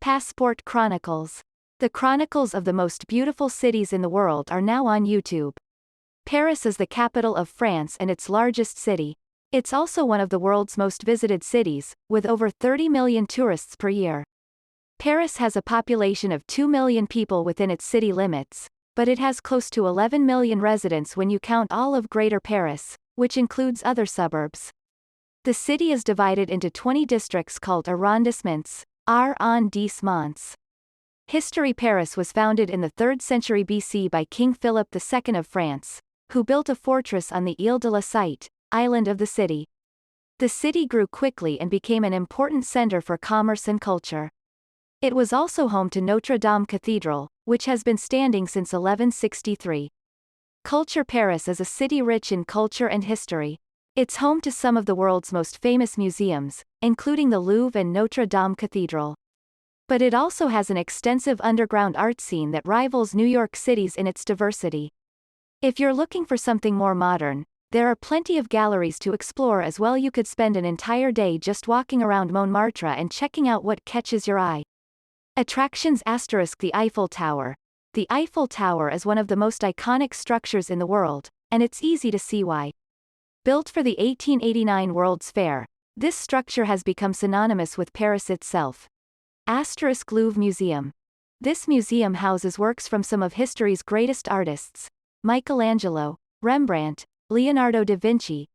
Passport Chronicles. The chronicles of the most beautiful cities in the world are now on YouTube. Paris is the capital of France and its largest city. It's also one of the world's most visited cities, with over 30 million tourists per year. Paris has a population of 2 million people within its city limits, but it has close to 11 million residents when you count all of Greater Paris, which includes other suburbs. The city is divided into 20 districts called arrondissements, arrondissements. History. Paris was founded in the 3rd century BC by King Philip II of France, who built a fortress on the Ile de la Cité, island of the city. The city grew quickly and became an important center for commerce and culture. It was also home to Notre Dame Cathedral, which has been standing since 1163. Culture. Paris is a city rich in culture and history. It's home to some of the world's most famous museums, including the Louvre and Notre Dame Cathedral. But it also has an extensive underground art scene that rivals New York City's in its diversity. If you're looking for something more modern, there are plenty of galleries to explore as well. You could spend an entire day just walking around Montmartre and checking out what catches your eye. Attractions. The Eiffel Tower. The Eiffel Tower is one of the most iconic structures in the world, and it's easy to see why. Built for the 1889 World's Fair, this structure has become synonymous with Paris itself. Louvre Museum. This museum houses works from some of history's greatest artists, Michelangelo, Rembrandt, Leonardo da Vinci,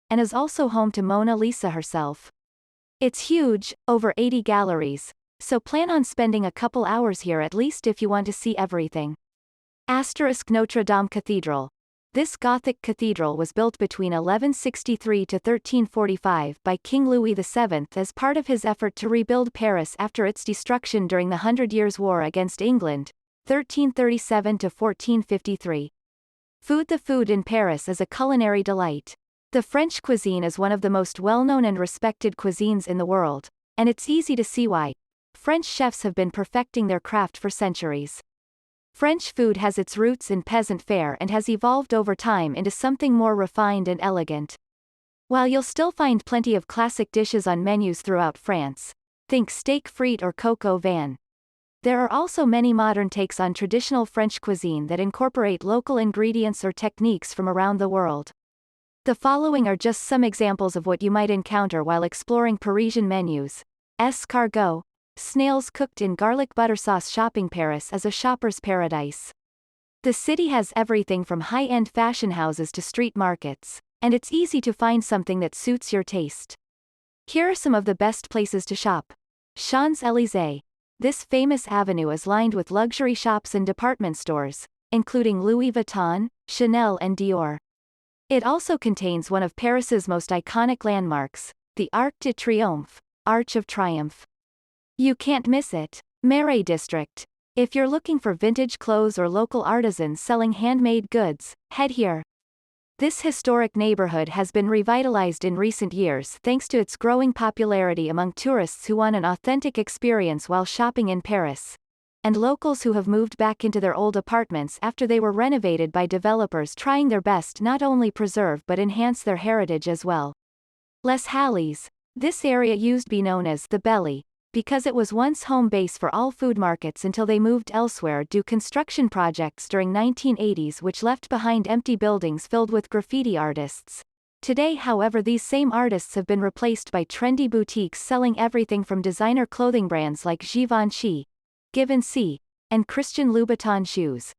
and is also home to Mona Lisa herself. It's huge, over 80 galleries, so plan on spending a couple hours here at least if you want to see everything. Notre Dame Cathedral. This Gothic cathedral was built between 1163 to 1345 by King Louis VII as part of his effort to rebuild Paris after its destruction during the Hundred Years' War against England, 1337 to 1453. Food. The food in Paris is a culinary delight. The French cuisine is one of the most well-known and respected cuisines in the world, and it's easy to see why. French chefs have been perfecting their craft for centuries. French food has its roots in peasant fare and has evolved over time into something more refined and elegant. While you'll still find plenty of classic dishes on menus throughout France, think steak frite or coq au vin, there are also many modern takes on traditional French cuisine that incorporate local ingredients or techniques from around the world. The following are just some examples of what you might encounter while exploring Parisian menus. Escargot. Snails cooked in garlic butter sauce. Shopping. Paris is a shopper's paradise. The city has everything from high-end fashion houses to street markets, and it's easy to find something that suits your taste. Here are some of the best places to shop. Champs-Élysées. This famous avenue is lined with luxury shops and department stores, including Louis Vuitton, Chanel and Dior. It also contains one of Paris's most iconic landmarks, the Arc de Triomphe, Arch of Triumph. You can't miss it. Marais District. If you're looking for vintage clothes or local artisans selling handmade goods, head here. This historic neighborhood has been revitalized in recent years thanks to its growing popularity among tourists who want an authentic experience while shopping in Paris, and locals who have moved back into their old apartments after they were renovated by developers trying their best not only preserve but enhance their heritage as well. Les Halles. This area used to be known as the Belly, because it was once home base for all food markets until they moved elsewhere due construction projects during 1980s which left behind empty buildings filled with graffiti artists. Today, however, these same artists have been replaced by trendy boutiques selling everything from designer clothing brands like Givenchy, Givenchy, and Christian Louboutin shoes,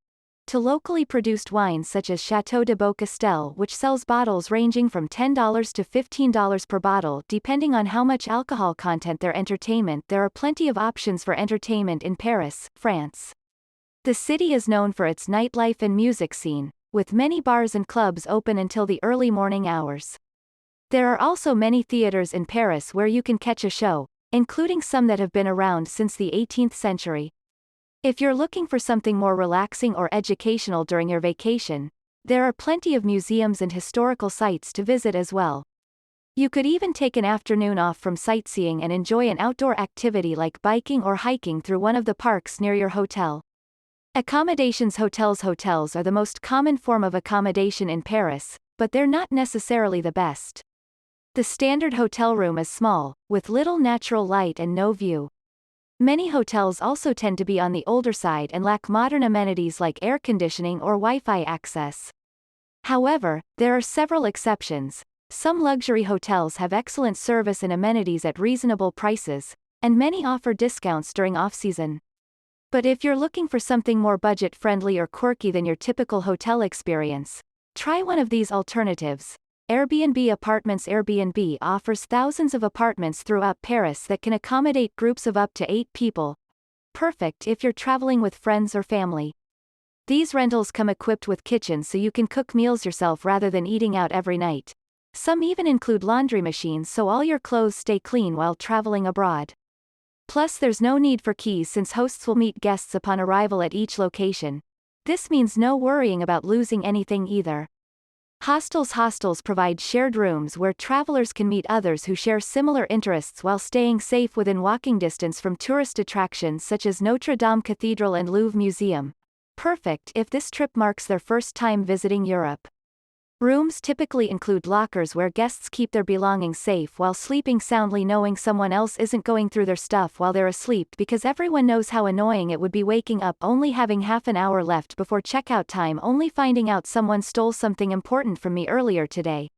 to locally produced wines such as Chateau de Beaucastel, which sells bottles ranging from $10 to $15 per bottle depending on how much alcohol content. Their entertainment. There are plenty of options for entertainment in Paris, France. The city is known for its nightlife and music scene, with many bars and clubs open until the early morning hours. There are also many theaters in Paris where you can catch a show, including some that have been around since the 18th century. If you're looking for something more relaxing or educational during your vacation, there are plenty of museums and historical sites to visit as well. You could even take an afternoon off from sightseeing and enjoy an outdoor activity like biking or hiking through one of the parks near your hotel. Accommodations. Hotels are the most common form of accommodation in Paris, but they're not necessarily the best. The standard hotel room is small, with little natural light and no view. Many hotels also tend to be on the older side and lack modern amenities like air conditioning or Wi-Fi access. However, there are several exceptions. Some luxury hotels have excellent service and amenities at reasonable prices, and many offer discounts during off-season. But if you're looking for something more budget-friendly or quirky than your typical hotel experience, try one of these alternatives. Airbnb Apartments. Airbnb offers thousands of apartments throughout Paris that can accommodate groups of up to 8 people. Perfect if you're traveling with friends or family. These rentals come equipped with kitchens so you can cook meals yourself rather than eating out every night. Some even include laundry machines so all your clothes stay clean while traveling abroad. Plus there's no need for keys since hosts will meet guests upon arrival at each location. This means no worrying about losing anything either. Hostels. Hostels provide shared rooms where travelers can meet others who share similar interests while staying safe within walking distance from tourist attractions such as Notre Dame Cathedral and Louvre Museum. Perfect if this trip marks their first time visiting Europe. Rooms typically include lockers where guests keep their belongings safe while sleeping soundly knowing someone else isn't going through their stuff while they're asleep because everyone knows how annoying it would be waking up only having half an hour left before checkout time only finding out someone stole something important from me earlier today.